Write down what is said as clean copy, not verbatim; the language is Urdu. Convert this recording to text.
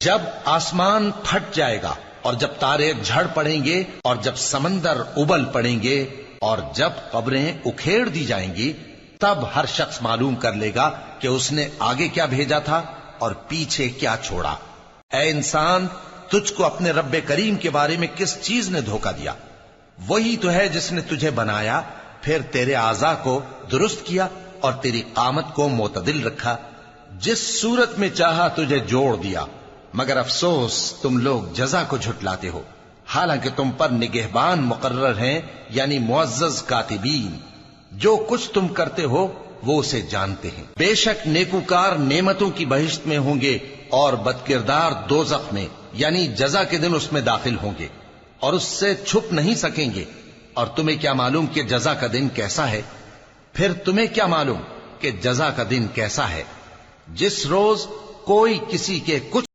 جب آسمان پھٹ جائے گا اور جب تارے جھڑ پڑیں گے اور جب سمندر ابل پڑیں گے اور جب قبریں اکھیڑ دی جائیں گی، تب ہر شخص معلوم کر لے گا کہ اس نے آگے کیا بھیجا تھا اور پیچھے کیا چھوڑا۔ اے انسان، تجھ کو اپنے رب کریم کے بارے میں کس چیز نے دھوکہ دیا؟ وہی تو ہے جس نے تجھے بنایا، پھر تیرے اعضاء کو درست کیا اور تیری قامت کو معتدل رکھا، جس صورت میں چاہا تجھے جوڑ دیا۔ مگر افسوس تم لوگ جزا کو جھٹلاتے ہو، حالانکہ تم پر نگہبان مقرر ہیں، یعنی معزز کاتبین۔ جو کچھ تم کرتے ہو وہ اسے جانتے ہیں۔ بے شک نیکوکار نعمتوں کی بہشت میں ہوں گے اور بدکردار دوزخ میں، یعنی جزا کے دن اس میں داخل ہوں گے اور اس سے چھپ نہیں سکیں گے۔ اور تمہیں کیا معلوم کہ جزا کا دن کیسا ہے؟ پھر تمہیں کیا معلوم کہ جزا کا دن کیسا ہے؟ جس روز کوئی کسی کے کچھ